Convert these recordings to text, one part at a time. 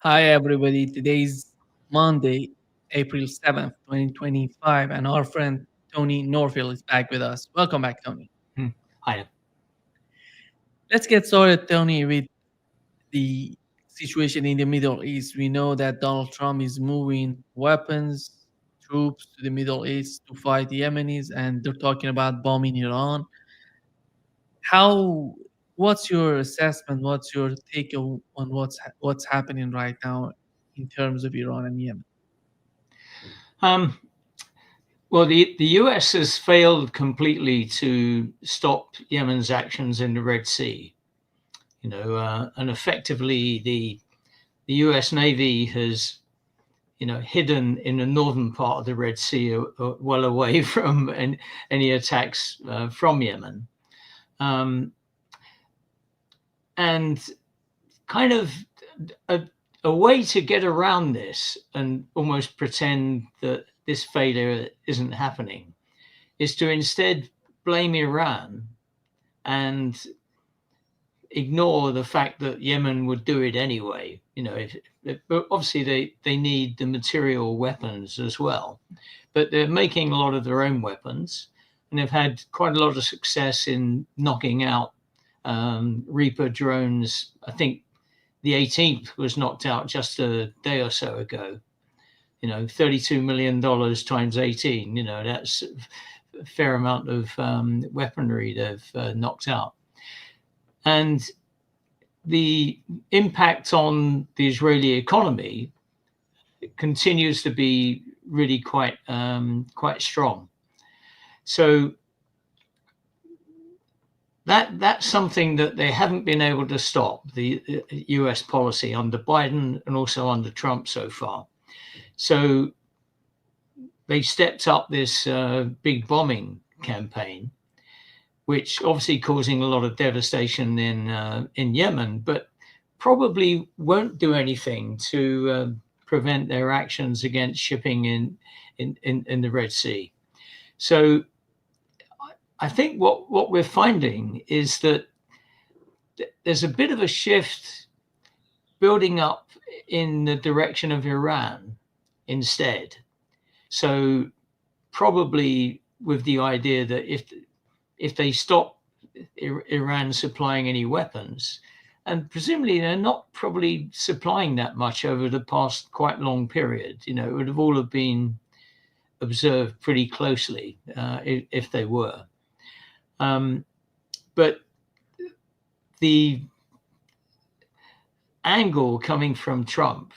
Hi, everybody. Today's Monday, April 7th, 2025, and our friend Tony Norfield is back with us. Welcome back, Tony. Hi. Let's get started, Tony, with the situation in the Middle East. We know that Donald Trump is moving weapons, troops to the Middle East to fight the Yemenis, and they're talking about bombing Iran. How? What's your assessment? What's your take on what's happening right now in terms of Iran and Yemen? Um, well, the US has failed completely to stop Yemen's actions in the Red Sea. And effectively the US Navy has, hidden in the northern part of the Red Sea, well away from any attacks from Yemen, um, and kind of a, a way to get around this and almost pretend that this failure isn't happening is to instead blame Iran and ignore the fact that Yemen would do it anyway. But obviously they need the material weapons as well, but they're making a lot of their own weapons, and they've had quite a lot of success in knocking out Reaper drones. I think the 18th was knocked out just a day or so ago. $32 million times 18. That's a fair amount of weaponry they've knocked out. And the impact on the Israeli economy continues to be really quite strong. So that's something that they haven't been able to stop, the US policy under Biden and also under Trump so far. So they stepped up this big bombing campaign, which obviously causing a lot of devastation in Yemen, but probably won't do anything to prevent their actions against shipping in the Red Sea. So I think what we're finding is that there's a bit of a shift building up in the direction of Iran instead. So probably with the idea that if they stop Iran supplying any weapons, and presumably they're not probably supplying that much over the past quite long period, it would have all have been observed pretty closely if they were. But the angle coming from Trump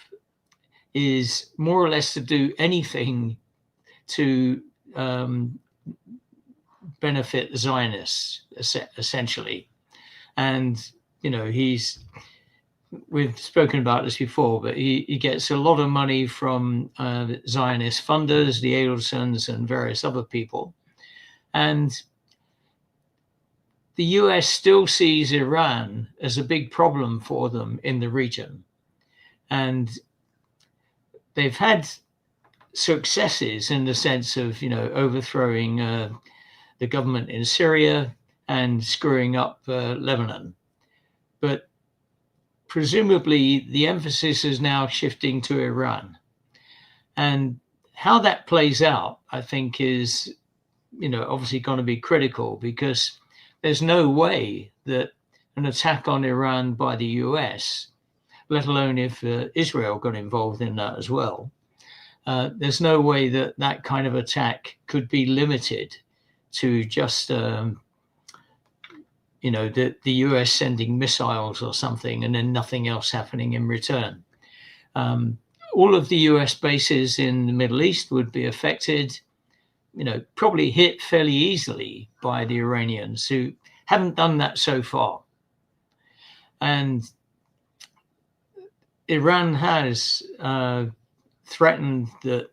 is more or less to do anything to benefit the Zionists, essentially. And, we've spoken about this before, but he gets a lot of money from Zionist funders, the Adelsons and various other people. And the US still sees Iran as a big problem for them in the region. And they've had successes in the sense of, overthrowing the government in Syria and screwing up Lebanon. But presumably the emphasis is now shifting to Iran. And how that plays out, I think, is, obviously going to be critical, because there's no way that an attack on Iran by the US, let alone if Israel got involved in that as well, there's no way that that kind of attack could be limited to just, the US sending missiles or something and then nothing else happening in return. All of the US bases in the Middle East would be affected, probably hit fairly easily by the Iranians, who haven't done that so far. And Iran has threatened that,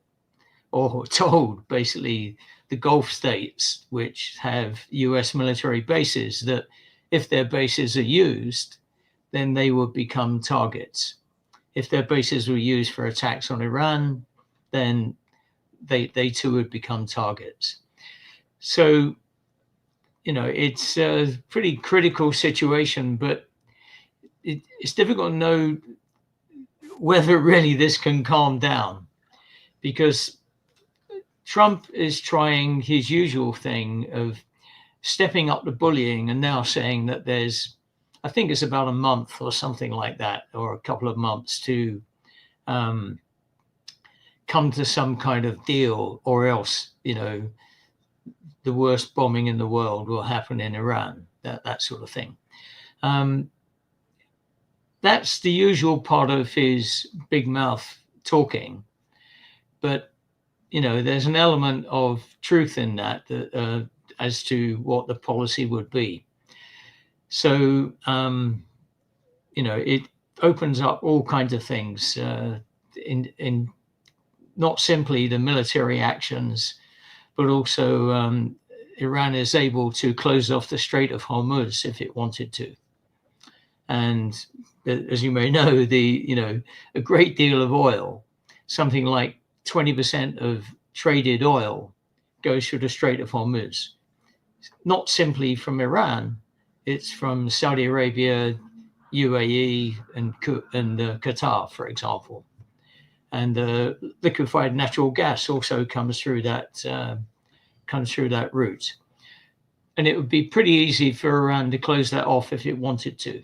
or told basically the Gulf states, which have US military bases, that if their bases are used, then they would become targets. If their bases were used for attacks on Iran, then they too would become targets. So, it's a pretty critical situation, but it's difficult to know whether really this can calm down, because Trump is trying his usual thing of stepping up the bullying and now saying that there's, I think it's about a month or something like that, or a couple of months to come to some kind of deal, or else, the worst bombing in the world will happen in Iran, that sort of thing. That's the usual part of his big mouth talking. But, there's an element of truth in that, as to what the policy would be. So, it opens up all kinds of things in not simply the military actions, but also Iran is able to close off the Strait of Hormuz if it wanted to. And as you may know, a great deal of oil, something like 20% of traded oil, goes through the Strait of Hormuz. Not simply from Iran, it's from Saudi Arabia, UAE, and Qatar, for example. And liquefied natural gas also comes through that route. And it would be pretty easy for Iran to close that off if it wanted to.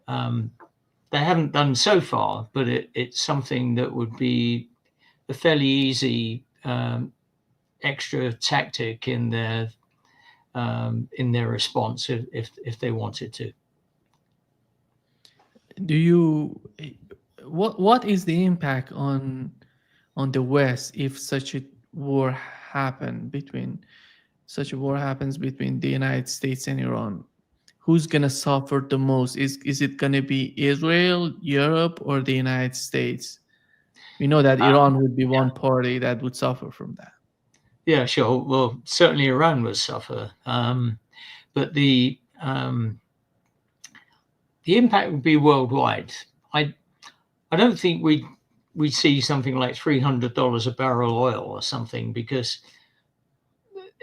They haven't done so far, but it's something that would be a fairly easy extra tactic in their response if they wanted to. What is the impact on the West if such a war happens between the United States and Iran? Who's gonna suffer the most? Is it gonna be Israel, Europe, or the United States? We know that Iran would be one party that would suffer from that. Yeah, sure. Well, certainly Iran would suffer, but the impact would be worldwide. I don't think we'd see something like $300 a barrel oil or something, because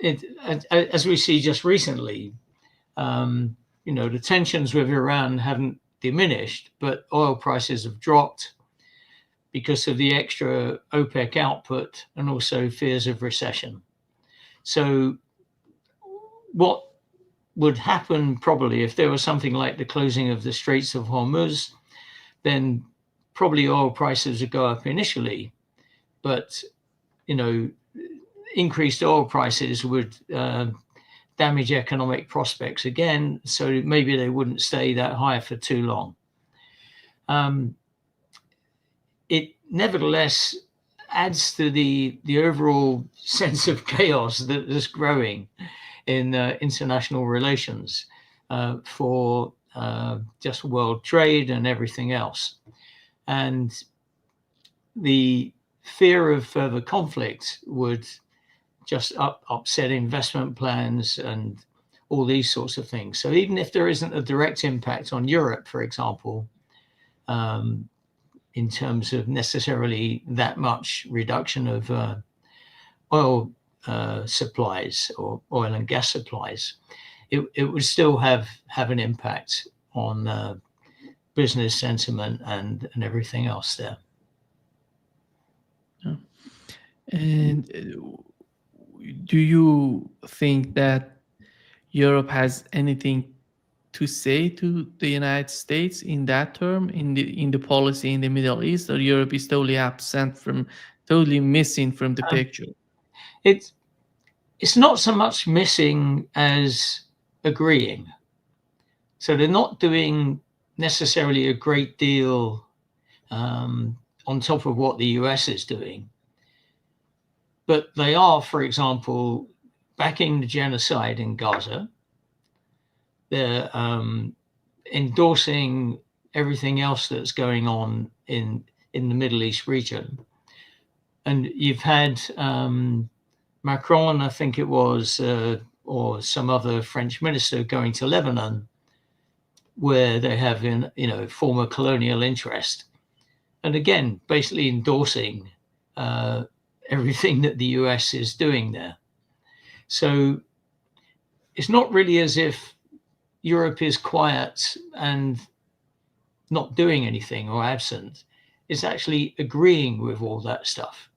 as we see just recently, the tensions with Iran haven't diminished, but oil prices have dropped because of the extra OPEC output and also fears of recession. So what would happen probably if there was something like the closing of the Straits of Hormuz, then probably oil prices would go up initially, but increased oil prices would damage economic prospects again, so maybe they wouldn't stay that high for too long. It nevertheless adds to the overall sense of chaos that is growing in international relations for just world trade and everything else. And the fear of further conflict would just upset investment plans and all these sorts of things. So even if there isn't a direct impact on Europe, for example, in terms of necessarily that much reduction of oil supplies or oil and gas supplies, it would still have an impact on business sentiment and everything else there. Yeah. And do you think that Europe has anything to say to the United States in that term, in the policy in the Middle East, or Europe is totally missing from the picture? It's not so much missing as agreeing. So they're not doing necessarily a great deal on top of what the US is doing. But they are, for example, backing the genocide in Gaza. They're endorsing everything else that's going on in the Middle East region. And you've had Macron, I think it was, or some other French minister going to Lebanon, where they have former colonial interest. And again, basically endorsing everything that the US is doing there. So it's not really as if Europe is quiet and not doing anything or absent, is actually agreeing with all that stuff.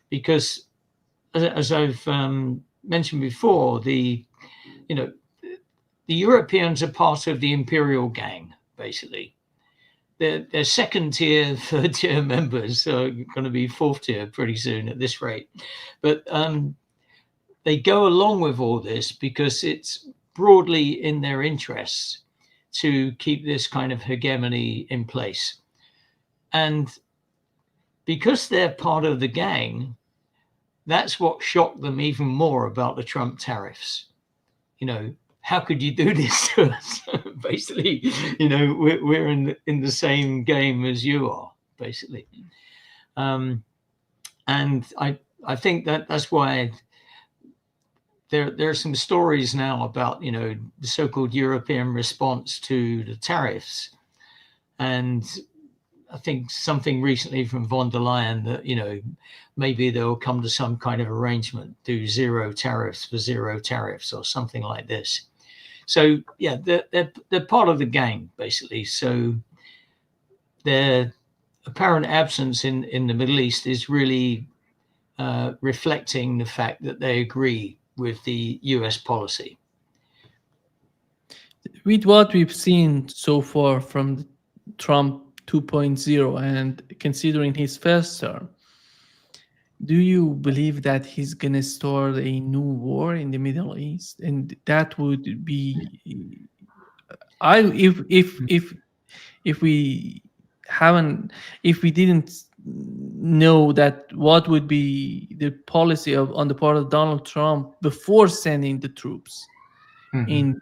Because as I've mentioned before, the Europeans are part of the imperial gang, basically. They're second tier, third tier members, so going to be fourth tier pretty soon at this rate. But they go along with all this because it's broadly in their interests to keep this kind of hegemony in place. And because they're part of the gang, that's what shocked them even more about the Trump tariffs. How could you do this to us? Basically, we're in the same game as you are, basically. And I think that's why there are some stories now about, the so-called European response to the tariffs. And I think something recently from von der Leyen that, maybe they'll come to some kind of arrangement, do zero tariffs for zero tariffs or something like this. So yeah, they're part of the gang, basically. So their apparent absence in the Middle East is really reflecting the fact that they agree with the US policy. With what we've seen so far from Trump 2.0 and considering his first term, do you believe that he's going to start a new war in the Middle East? And that would be, if we haven't, if we didn't know that what would be the policy on the part of Donald Trump before sending the troops in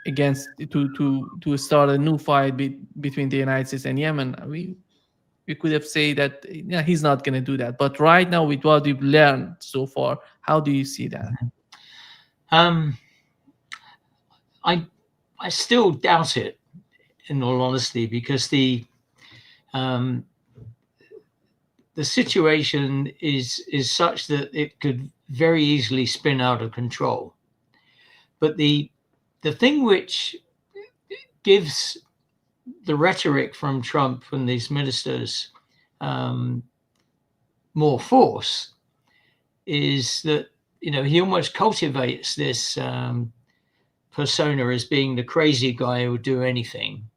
against to start a new fight between the United States and Yemen, we could have said that he's not going to do that. But right now, with what we've learned so far, how do you see that? I still doubt it, in all honesty, because the situation is such that it could very easily spin out of control. But the thing which gives the rhetoric from Trump and these ministers more force is that, he almost cultivates this persona as being the crazy guy who would do anything.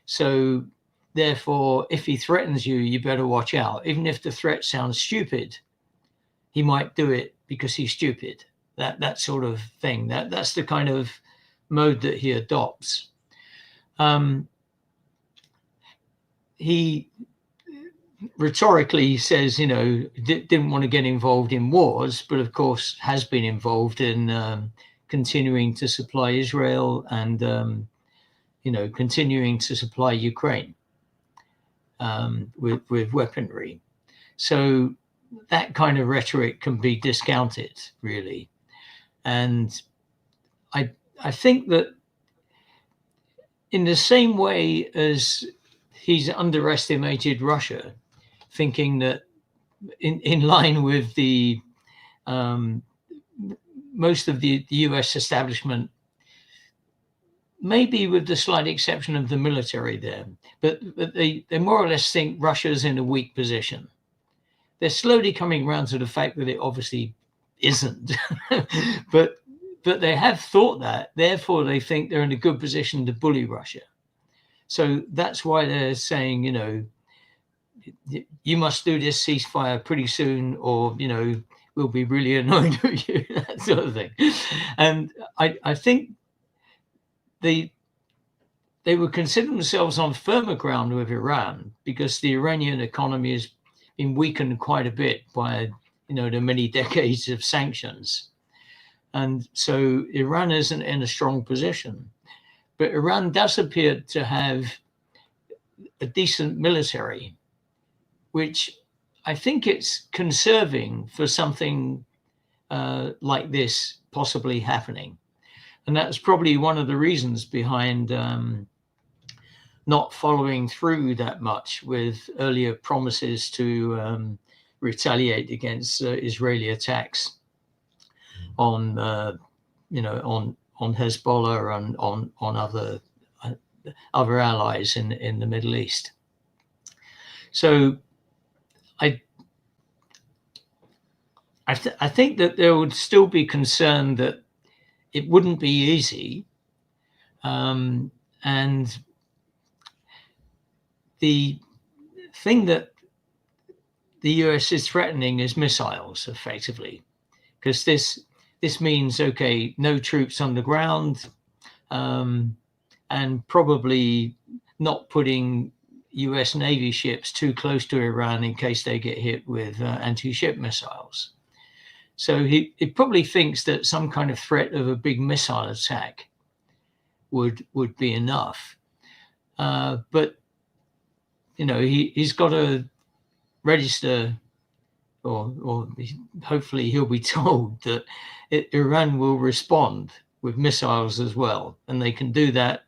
So therefore, if he threatens you, you better watch out. Even if the threat sounds stupid, he might do it because he's stupid. That sort of thing. That's the kind of mode that he adopts. He rhetorically says, didn't want to get involved in wars, but of course has been involved in continuing to supply Israel and, continuing to supply Ukraine with weaponry. So that kind of rhetoric can be discounted, really. And I think that in the same way as he's underestimated Russia, thinking that in line with the most of the US establishment, maybe with the slight exception of the military there, but they more or less think Russia's in a weak position. They're slowly coming around to the fact that it obviously isn't, but they have thought that, therefore they think they're in a good position to bully Russia. So that's why they're saying, you must do this ceasefire pretty soon, or, we'll be really annoyed with you, that sort of thing. And I think they would consider themselves on firmer ground with Iran, because the Iranian economy has been weakened quite a bit by, the many decades of sanctions. And so Iran isn't in a strong position. But Iran does appear to have a decent military, which I think it's conserving for something like this possibly happening. And that's probably one of the reasons behind not following through that much with earlier promises to retaliate against Israeli attacks on Hezbollah and on other other allies in the Middle East. So I I think that there would still be concern that it wouldn't be easy, and the thing that the US is threatening is missiles, effectively, because this means, okay, no troops on the ground, and probably not putting US Navy ships too close to Iran in case they get hit with anti-ship missiles. So he probably thinks that some kind of threat of a big missile attack would be enough. But he's got to register, or hopefully he'll be told that Iran will respond with missiles as well, and they can do that.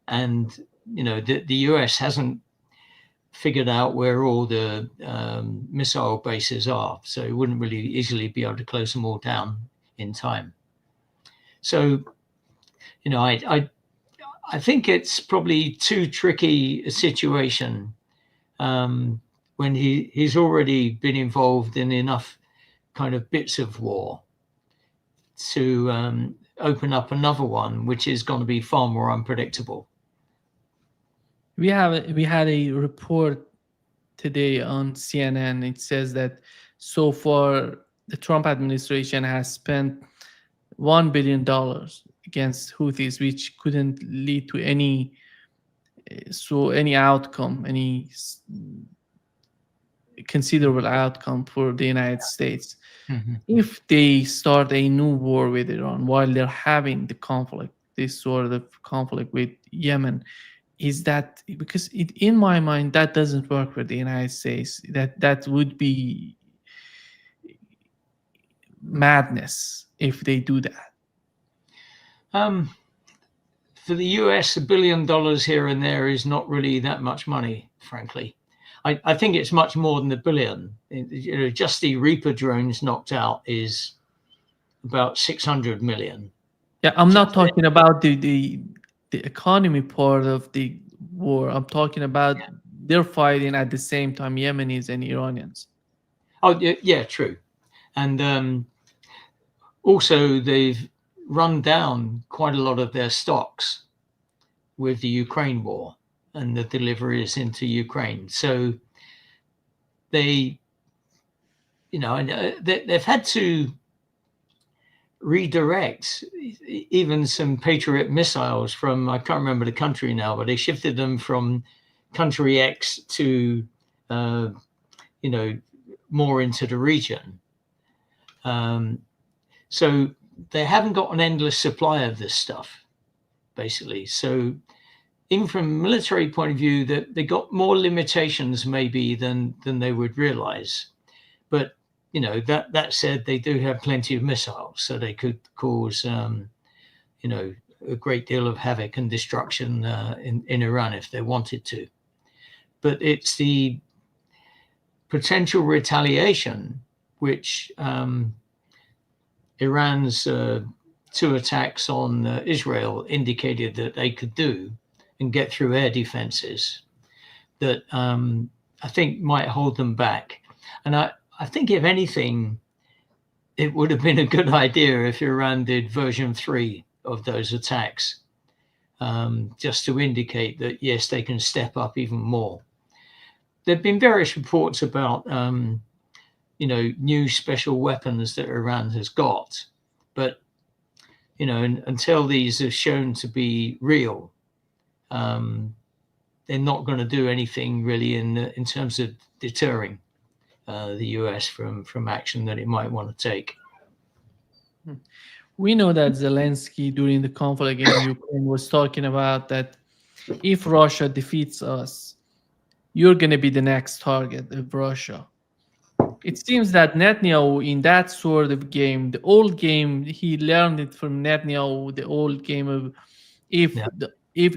And the US hasn't figured out where all the missile bases are, so it wouldn't really easily be able to close them all down in time. So I think it's probably too tricky a situation when he's already been involved in enough kind of bits of war to open up another one, which is going to be far more unpredictable. We had a report today on CNN. It says that so far the Trump administration has spent $1 billion against Houthis, which couldn't lead to any outcome, any considerable outcome for the United States. Mm-hmm. If they start a new war with Iran while they're having the conflict, this sort of conflict with Yemen, is that because in my mind that doesn't work for the United States? That would be madness if they do that. For the US, $1 billion here and there is not really that much money, frankly. I think it's much more than $1 billion. Just the Reaper drones knocked out is about 600 million. Yeah, I'm not talking about the economy part of the war. I'm talking about they're fighting at the same time, Yemenis and Iranians. Oh, yeah, true. And also they've run down quite a lot of their stocks with the Ukraine war and the deliveries into Ukraine. So they've had to redirect even some Patriot missiles from, I can't remember the country now, but they shifted them from country X to, more into the region. So they haven't got an endless supply of this stuff, basically. So even from a military point of view, that they got more limitations maybe than they would realize. But that said, they do have plenty of missiles, so they could cause a great deal of havoc and destruction in Iran if they wanted to. But it's the potential retaliation, which Iran's 2 attacks on Israel indicated that they could do and get through air defenses, that I think might hold them back. And I think, if anything, it would have been a good idea if Iran did version 3 of those attacks, just to indicate that, yes, they can step up even more. There have been various reports about, new special weapons that Iran has got. But, until these are shown to be real, they're not going to do anything really in terms of deterring the US from action that it might want to take. We know that Zelensky during the conflict in Ukraine was talking about that if Russia defeats us, you're going to be the next target of Russia. It seems that Netanyahu, in that sort of game, the old game, he learned it from Netanyahu, the old game of if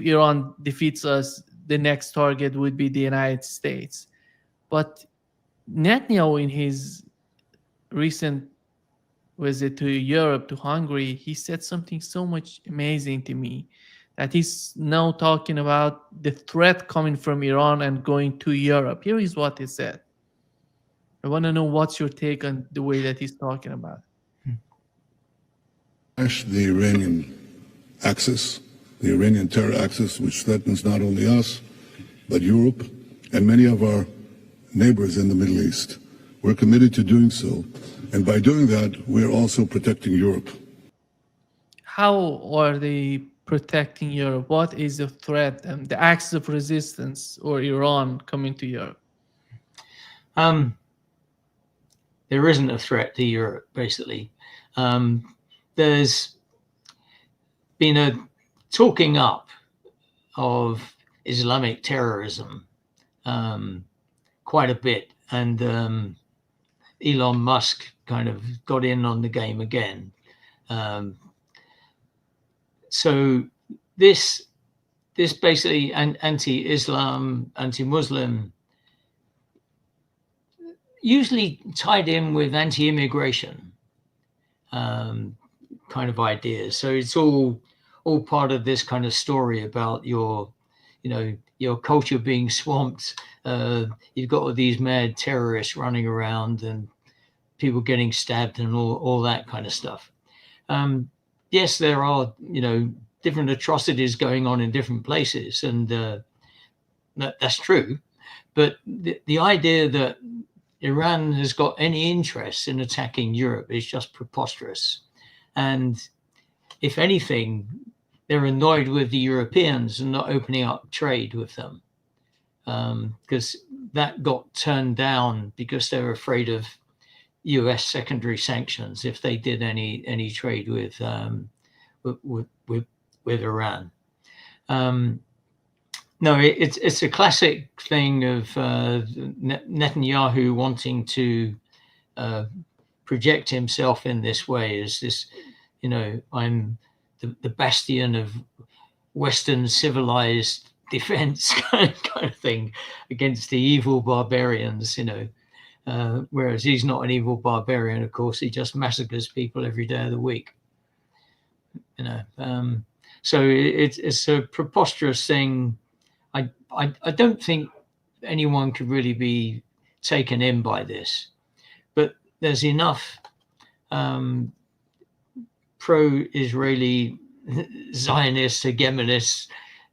Iran defeats us, the next target would be the United States. But Netanyahu, in his recent visit to Europe, to Hungary, he said something so much amazing to me, that he's now talking about the threat coming from Iran and going to Europe. Here is what he said. I want to know what's your take on the way that he's talking about. The Iranian axis, the Iranian terror axis, which threatens not only us, but Europe and many of our neighbors in the Middle East. We're committed to doing so. And by doing that, we're also protecting Europe. How are they protecting Europe? What is the threat and the axis of resistance or Iran coming to Europe? There isn't a threat to Europe, basically. There's been a talking up of Islamic terrorism quite a bit, and Elon Musk kind of got in on the game again. So this basically anti-Islam, anti-Muslim, usually tied in with anti-immigration kind of ideas. So it's all part of this kind of story about your culture being swamped. You've got all these mad terrorists running around and people getting stabbed and all that kind of stuff. Yes, there are different atrocities going on in different places, and that's true. But the idea that Iran has got any interest in attacking Europe is just preposterous. And if anything, they're annoyed with the Europeans and not opening up trade with them, because that got turned down because they were afraid of US secondary sanctions if they did any trade with Iran. No, it's a classic thing of Netanyahu wanting to project himself in this way as this, I'm the bastion of Western civilized defense kind of thing against the evil barbarians, whereas he's not an evil barbarian, of course. He just massacres people every day of the week. So it's a preposterous thing. I don't think anyone could really be taken in by this, but there's enough pro-Israeli Zionist hegemonists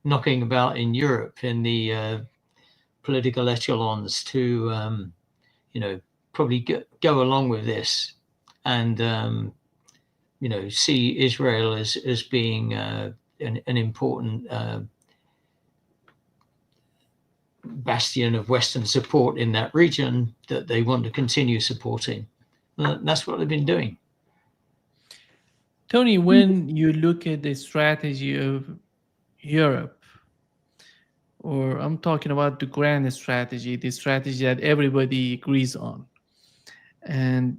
knocking about in Europe in the political echelons to, probably go along with this and, see Israel as being an important bastion of Western support in that region that they want to continue supporting. That's what they've been doing. Tony, when you look at the strategy of Europe, or I'm talking about the grand strategy, the strategy that everybody agrees on, and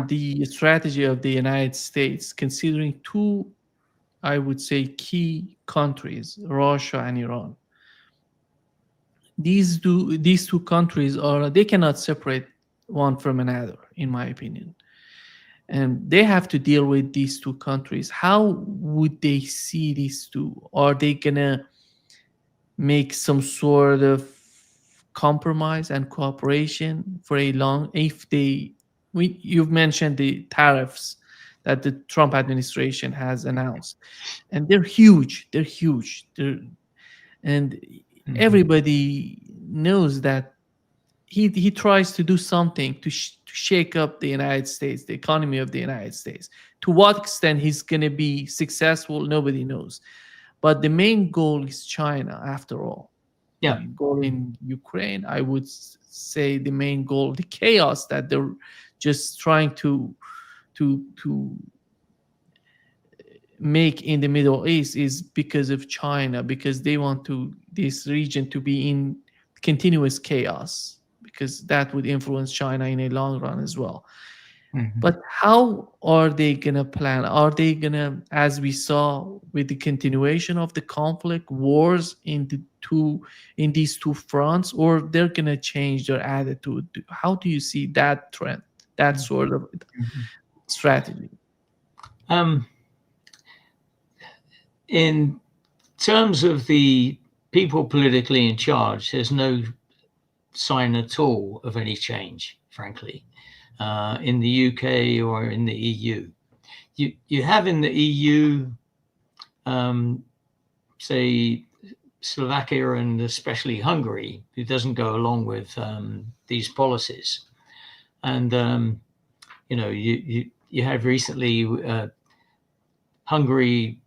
the strategy of the United States, considering two, I would say, key countries, Russia and Iran. These two countries they cannot separate one from another, in my opinion. And they have to deal with these two countries. How would they see these two? Are they gonna make some sort of compromise and cooperation for a long? You've mentioned the tariffs that the Trump administration has announced, and they're huge. And everybody knows that he tries to do something to shake up the United States, the economy of the United States. To what extent he's going to be successful, nobody knows. But the main goal is China, after all. Yeah. The goal in Ukraine, I would say the main goal, the chaos that they're just trying to make in the Middle East is because of China, because they want this region to be in continuous chaos, because that would influence China in a long run as well. Mm-hmm. But how are they going to plan? Are they going to, as we saw with the continuation of the conflict, wars in these two fronts, or they're going to change their attitude? How do you see that trend, that sort of strategy? In terms of the people politically in charge, there's no sign at all of any change, frankly, in the UK or in the EU. You have in the EU, say, Slovakia and especially Hungary, who doesn't go along with these policies. And, you have recently Hungary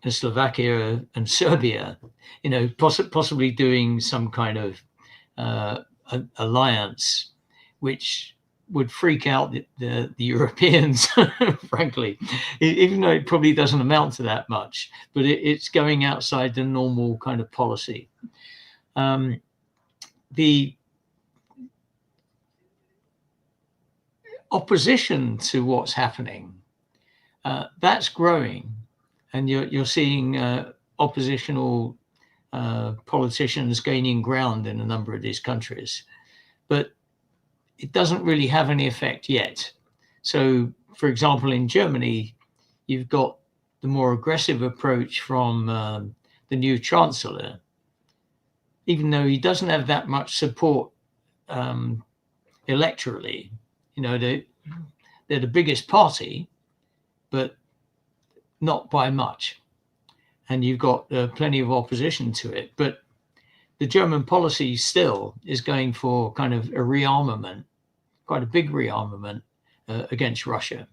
and Slovakia and Serbia, possibly doing some kind of alliance, which would freak out the Europeans, frankly, even though it probably doesn't amount to that much, but it's going outside the normal kind of policy. The opposition to what's happening, that's growing, and you're seeing oppositional politicians gaining ground in a number of these countries, but it doesn't really have any effect yet. So, for example, in Germany, you've got the more aggressive approach from the new chancellor, even though he doesn't have that much support electorally. They're the biggest party, but not by much. And you've got plenty of opposition to it. But the German policy still is going for kind of a rearmament, quite a big rearmament against Russia.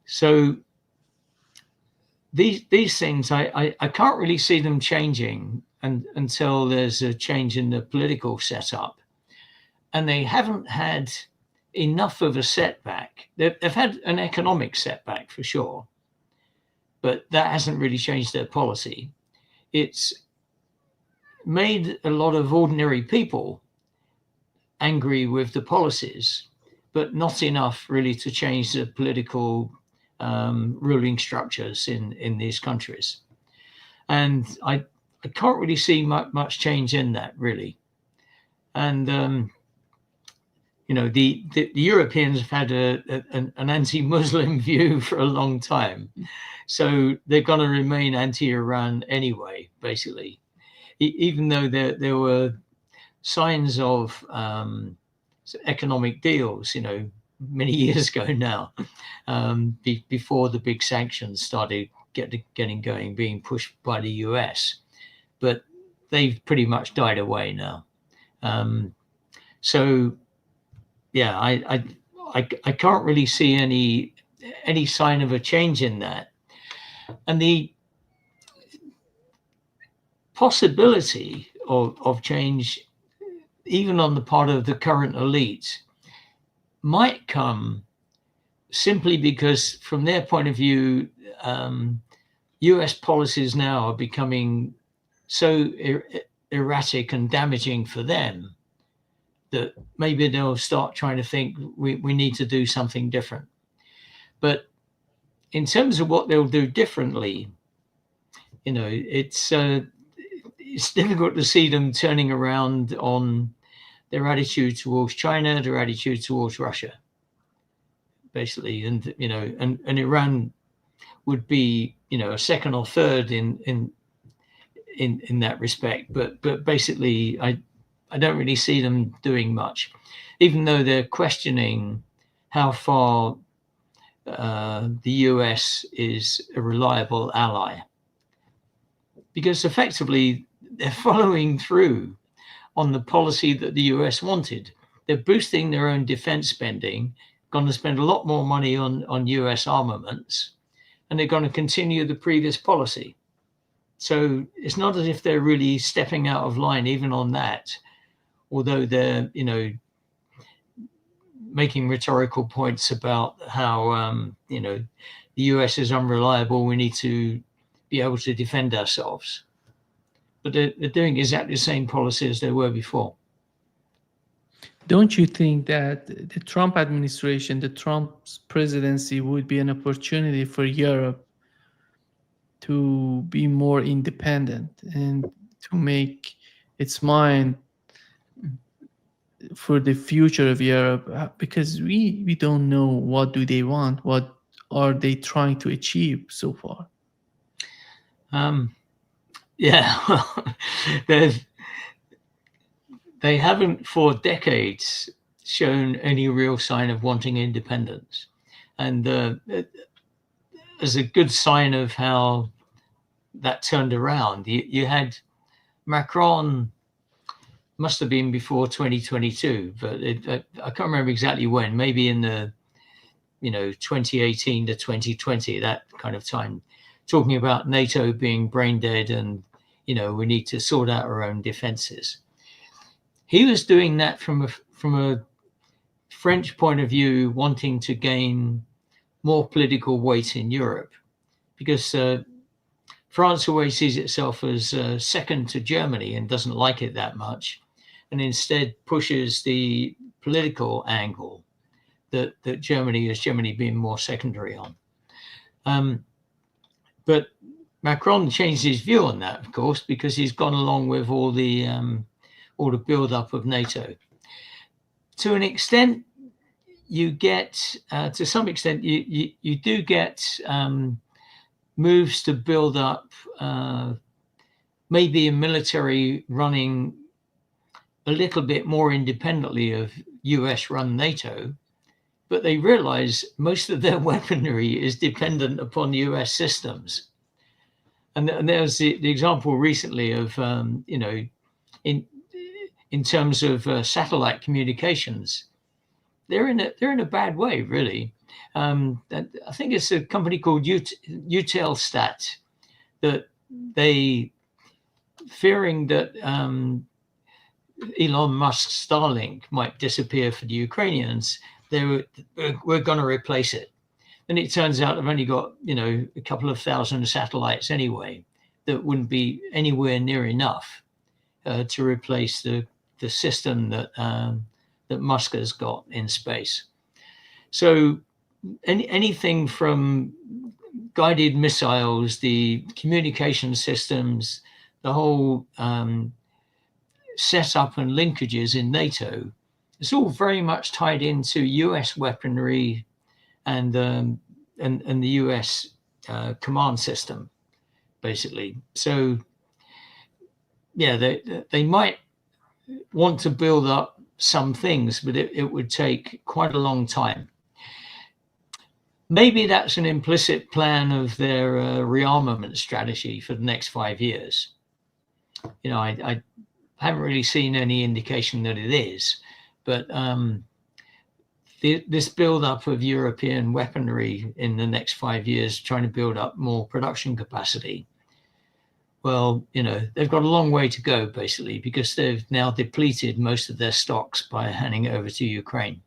So these things, I can't really see them changing until there's a change in the political setup. And they haven't had enough of a setback. They've had an economic setback for sure, but that hasn't really changed their policy. It's made a lot of ordinary people angry with the policies, but not enough really to change the political ruling structures in these countries. And I can't really see much change in that, really. And the Europeans have had an anti-Muslim view for a long time, so they're going to remain anti-Iran anyway, basically. Even though there were signs of economic deals, many years ago now, before the big sanctions started getting going, being pushed by the US, but they've pretty much died away now. So, yeah, I can't really see any sign of a change in that, and the possibility of change, even on the part of the current elite, might come simply because, from their point of view, US policies now are becoming so erratic and damaging for them that maybe they'll start trying to think we need to do something different. But in terms of what they'll do differently, it's difficult to see them turning around on their attitude towards China, their attitude towards Russia, basically. And Iran would be, a second or third in that respect. But basically, I don't really see them doing much, even though they're questioning how far the US is a reliable ally. Because effectively, they're following through on the policy that the US wanted. They're boosting their own defense spending, going to spend a lot more money on US armaments, and they're going to continue the previous policy. So it's not as if they're really stepping out of line even on that, although they're, making rhetorical points about how, the US is unreliable, we need to be able to defend ourselves. But they're doing exactly the same policy as they were before. Don't you think that the Trump administration, the Trump's presidency, would be an opportunity for Europe to be more independent and to make its mind for the future of Europe? Because we don't know what do they want, what are they trying to achieve so far. Yeah, well, they haven't for decades shown any real sign of wanting independence. And as a good sign of how that turned around, you had Macron, must have been before 2022, but I can't remember exactly when, maybe in the 2018 to 2020, that kind of time, talking about NATO being brain dead and we need to sort out our own defenses. He was doing that from a French point of view, wanting to gain more political weight in Europe, because France always sees itself as second to Germany and doesn't like it that much, and instead pushes the political angle that Germany being more secondary on. But Macron changed his view on that, of course, because he's gone along with all the build-up of NATO. To an extent, you get, to some extent, you do get moves to build up maybe a military running a little bit more independently of US-run NATO, but they realize most of their weaponry is dependent upon US systems. And there's the example recently of, in terms of satellite communications, they're in a bad way, really. I think it's a company called Eutelstat that they, fearing that Elon Musk's Starlink might disappear for the Ukrainians, we're going to replace it. And it turns out they've only got a couple of thousand satellites anyway that wouldn't be anywhere near enough to replace the system that Musk has got in space. So anything from guided missiles, the communication systems, the whole setup and linkages in NATO, it's all very much tied into US weaponry and the US command system, basically. So yeah, they might want to build up some things, but it would take quite a long time. Maybe that's an implicit plan of their rearmament strategy for the next 5 years. I haven't really seen any indication that it is, but this build-up of European weaponry in the next 5 years, trying to build up more production capacity, well, they've got a long way to go, basically, because they've now depleted most of their stocks by handing it over to Ukraine.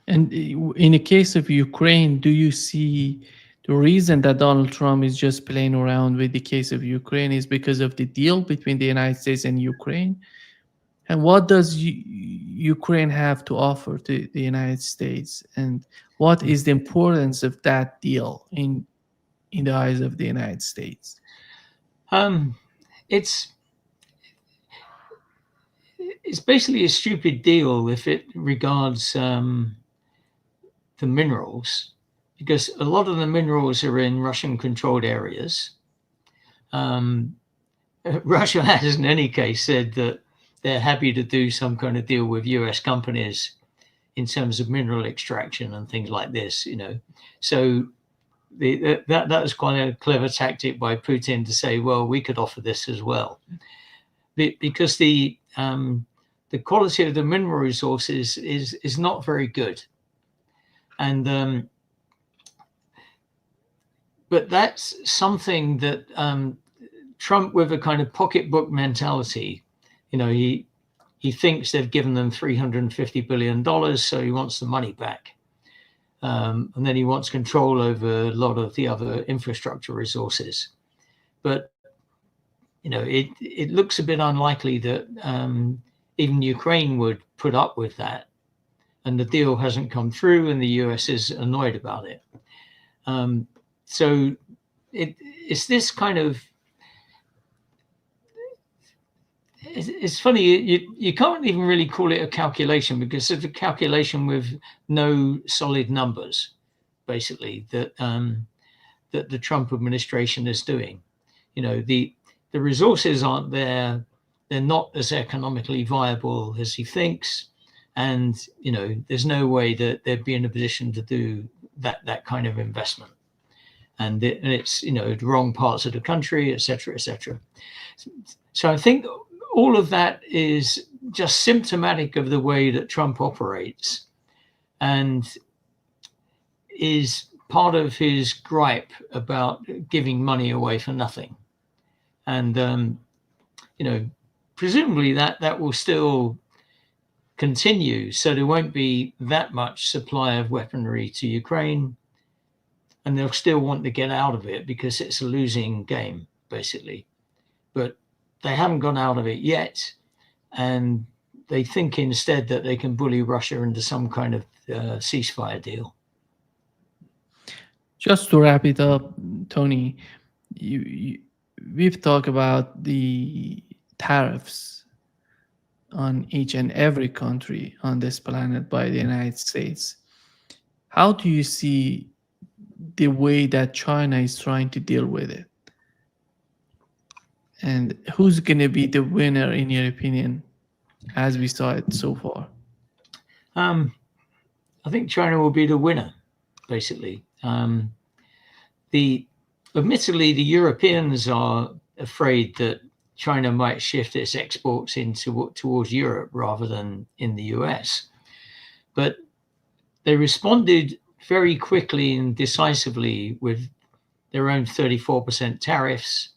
And in the case of Ukraine, do you see the reason that Donald Trump is just playing around with the case of Ukraine is because of the deal between the United States and Ukraine? And what does Ukraine have to offer to the United States? And what is the importance of that deal in the eyes of the United States? It's basically a stupid deal if it regards the minerals, because a lot of the minerals are in Russian-controlled areas. Russia has, in any case, said that they're happy to do some kind of deal with US companies in terms of mineral extraction and things like this, So that was quite a clever tactic by Putin to say, well, we could offer this as well, because the quality of the mineral resources is not very good, and but that's something that Trump, with a kind of pocketbook mentality, he thinks they've given them $350 billion, so he wants the money back. And then he wants control over a lot of the other infrastructure resources. But, it looks a bit unlikely that even Ukraine would put up with that. And the deal hasn't come through, and the US is annoyed about it. So it's this kind of, it's funny, you can't even really call it a calculation, because it's a calculation with no solid numbers, basically, that the Trump administration is doing. the resources aren't there. They're not as economically viable as he thinks. And, there's no way that they'd be in a position to do that kind of investment. And it's, the wrong parts of the country, et cetera, et cetera. So I think all of that is just symptomatic of the way that Trump operates and is part of his gripe about giving money away for nothing. And, presumably that will still continue. So there won't be that much supply of weaponry to Ukraine. And they'll still want to get out of it because it's a losing game, basically. But they haven't gone out of it yet. And they think instead that they can bully Russia into some kind of ceasefire deal. Just to wrap it up, Tony, we've talked about the tariffs on each and every country on this planet by the United States. How do you see the way that China is trying to deal with it? And who's going to be the winner, in your opinion, as we saw it so far? I think China will be the winner, basically. Admittedly, the Europeans are afraid that China might shift its exports towards Europe rather than in the US. But they responded very quickly and decisively with their own 34% tariffs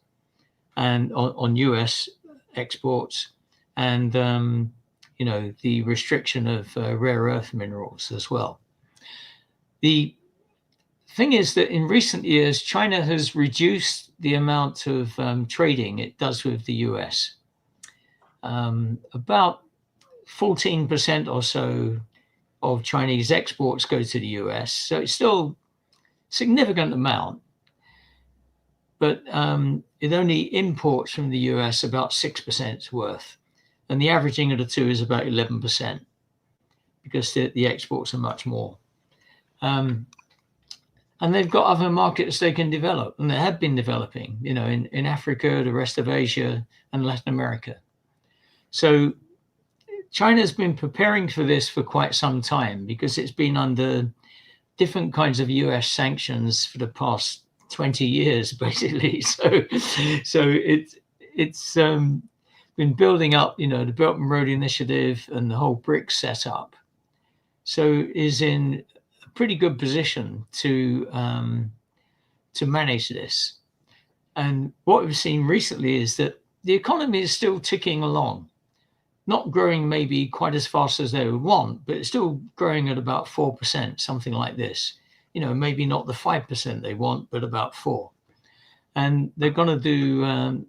and on US exports, and the restriction of rare earth minerals as well. The thing is that in recent years, China has reduced the amount of trading it does with the US. About 14% or so of Chinese exports go to the US. So it's still a significant amount, but it only imports from the US about 6% worth. And the averaging of the two is about 11% because the exports are much more. And they've got other markets they can develop, and they have been developing, in Africa, the rest of Asia, and Latin America. So China's been preparing for this for quite some time because it's been under different kinds of US sanctions for the past 20 years, basically. So it's been building up, the Belt and Road Initiative and the whole BRICS setup. So is in a pretty good position to manage this. And what we've seen recently is that the economy is still ticking along, not growing maybe quite as fast as they would want, but it's still growing at about 4%, something like this. Maybe not the 5% they want, but about 4%. And they're going to do an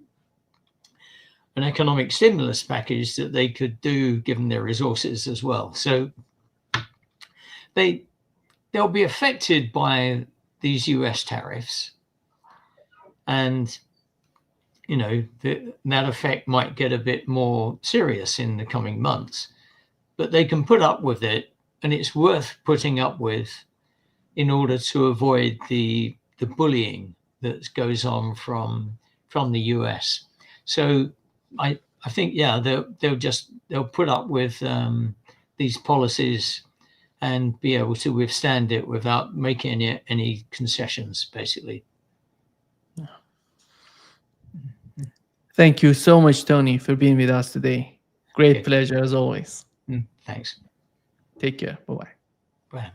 economic stimulus package that they could do given their resources as well. So they'll be affected by these US tariffs, and that effect might get a bit more serious in the coming months, but they can put up with it, and it's worth putting up with in order to avoid the bullying that goes on from the US. So I think, they'll put up with these policies and be able to withstand it without making any concessions, basically. Thank you so much, Tony, for being with us today. Great pleasure as always. Thanks. Take care. Bye-bye. Bye.